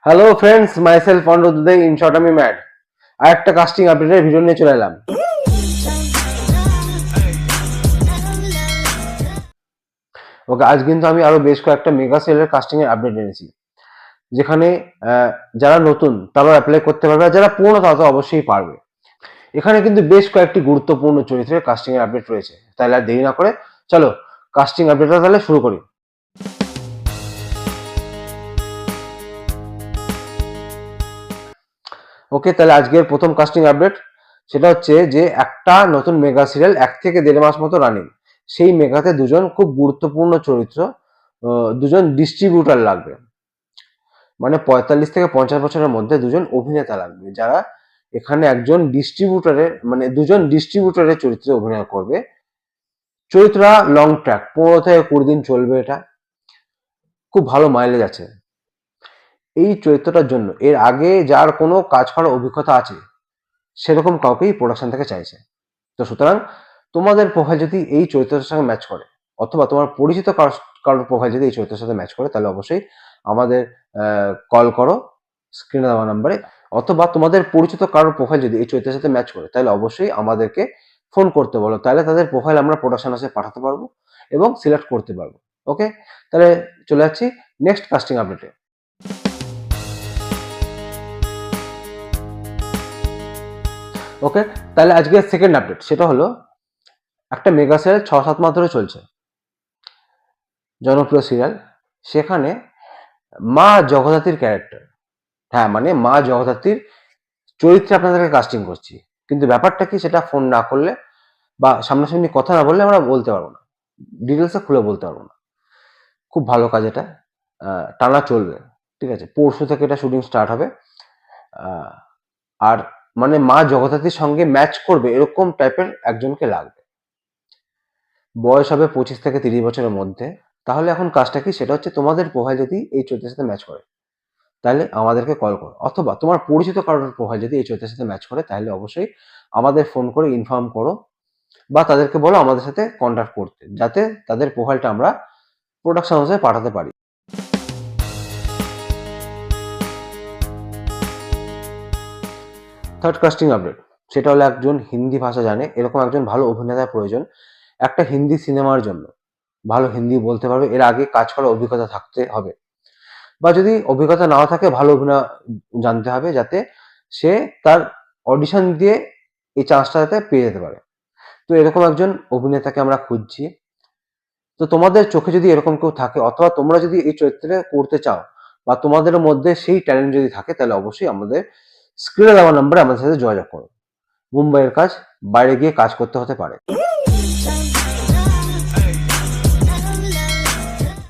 Hello friends, myself Aniruddha in short আমি mad. আর একটা casting আপডেটের ভিডিও নিয়ে চলে এলাম। ওকে, আজ কিন্তু আমি আরো বেশ কয়েকটা মেগা সেলের কাস্টিং এর আপডেট এনেছি, যেখানে যারা নতুন তারাও অ্যাপ্লাই করতে পারবে, আর যারা পুরনো তারা তো অবশ্যই পারবে। এখানে কিন্তু বেশ কয়েকটি গুরুত্বপূর্ণ চরিত্রের কাস্টিং এর আপডেট রয়েছে, তাহলে আর দেরি না করে চলো কাস্টিং আপডেটটা তাহলে শুরু করি। ওকে, তাহলে আজকের প্রথম কাস্টিং আপডেট সেটা হচ্ছে যে একটা নতুন মেগা সিরিয়াল 1 থেকে 1.5 মাস মতো রানিং। সেই মেগাতে দুজন খুব গুরুত্বপূর্ণ চরিত্র, দুজন ডিস্ট্রিবিউটার লাগবে। মানে 45 থেকে 50 বছরের মধ্যে দুজন অভিনেতা লাগবে, যারা এখানে একজন ডিস্ট্রিবিউটারের মানে দুজন ডিস্ট্রিবিউটারের চরিত্রে অভিনয় করবে। চরিত্রটা লং ট্র্যাক, 15 থেকে 20 দিন চলবে। এটা খুব ভালো মাইলেজ আছে। এই চরিত্রটার জন্য এর আগে যার কোনো কাজ করার অভিজ্ঞতা আছে সেরকম কাউকেই প্রোডাকশন থেকে চাইছে। তো সুতরাং তোমাদের প্রোফাইল যদি এই চরিত্রের সঙ্গে ম্যাচ করে, অথবা তোমার পরিচিত কারোর প্রোফাইল যদি এই চরিত্রের সাথে ম্যাচ করে, তাহলে অবশ্যই আমাদের কল করো স্ক্রিনে দেওয়া নাম্বারে। অথবা তোমাদের পরিচিত কারোর প্রোফাইল যদি এই চরিত্রের সাথে ম্যাচ করে, তাহলে অবশ্যই আমাদেরকে ফোন করতে বলো, তাহলে তাদের প্রোফাইল আমরা প্রোডাকশন হাউসে পাঠাতে পারবো এবং সিলেক্ট করতে পারবো। ওকে, তাহলে চলে যাচ্ছি নেক্সট কাস্টিং আপডেটে। ওকে, তাহলে আজকের সেকেন্ড আপডেট সেটা হলো একটা মেগা সিরিয়াল 6-7 মাস ধরে চলছে, জনপ্রিয় সিরিয়াল। সেখানে মা জগদ্ধাত্রীর ক্যারেক্টার, হ্যাঁ মানে মা জগদ্ধাত্রীর চরিত্রে আপনাদেরকে কাস্টিং করছি। কিন্তু ব্যাপারটা কি সেটা ফোন না করলে বা সামনাসামনি কথা না বললে আমরা বলতে পারবো না, ডিটেলসে খুলে বলতে পারবো না। খুব ভালো কাজ এটা, টানা চলবে। ঠিক আছে, পরশু থেকে এটা শুটিং স্টার্ট হবে। আর মানে মা জগদ্ধাত্রীর সঙ্গে ম্যাচ করবে এরকম টাইপের একজনকে লাগবে। বয়স হবে 25 থেকে 30 বছরের মধ্যে। তাহলে এখন কাজটা কি সেটা হচ্ছে, তোমাদের প্রোফাইল যদি এই চরিত্রের সাথে ম্যাচ করে তাহলে আমাদেরকে কল করো, অথবা তোমার পরিচিত কারোর প্রোফাইল যদি এই চরিত্রের সাথে ম্যাচ করে তাহলে অবশ্যই আমাদের ফোন করে ইনফর্ম করো, বা তাদেরকে বলো আমাদের সাথে কন্ট্যাক্ট করতে, যাতে তাদের প্রোফাইলটা আমরা প্রোডাকশন হাউসে পাঠাতে পারি। থার্ড কাস্টিং আপডেট সেটা হলো একজন হিন্দি ভাষা জানে এরকম একজন ভালো অভিনেতার প্রয়োজন একটা হিন্দি সিনেমার জন্য। ভালো হিন্দি বলতে পারবে, এর আগে কাজ করার অভিজ্ঞতা থাকতে হবে, বা যদি অভিজ্ঞতা নাও থাকে ভালো অভিনয় জানতে হবে, যাতে সে তার অডিশন দিয়ে এই চান্সটা যাতে পেয়ে যেতে পারে। তো এরকম একজন অভিনেতাকে আমরা খুঁজছি। তো তোমাদের চোখে যদি এরকম কেউ থাকে, অথবা তোমরা যদি এই চরিত্রে করতে চাও, বা তোমাদের মধ্যে সেই ট্যালেন্ট যদি থাকে, তাহলে অবশ্যই আমাদের স্ক্রিনে দেওয়া নাম্বারে আমাদের সাথে যোগাযোগ করো। মুম্বাইয়ের কাজ, বাইরে গিয়ে কাজ করতে হতে পারে।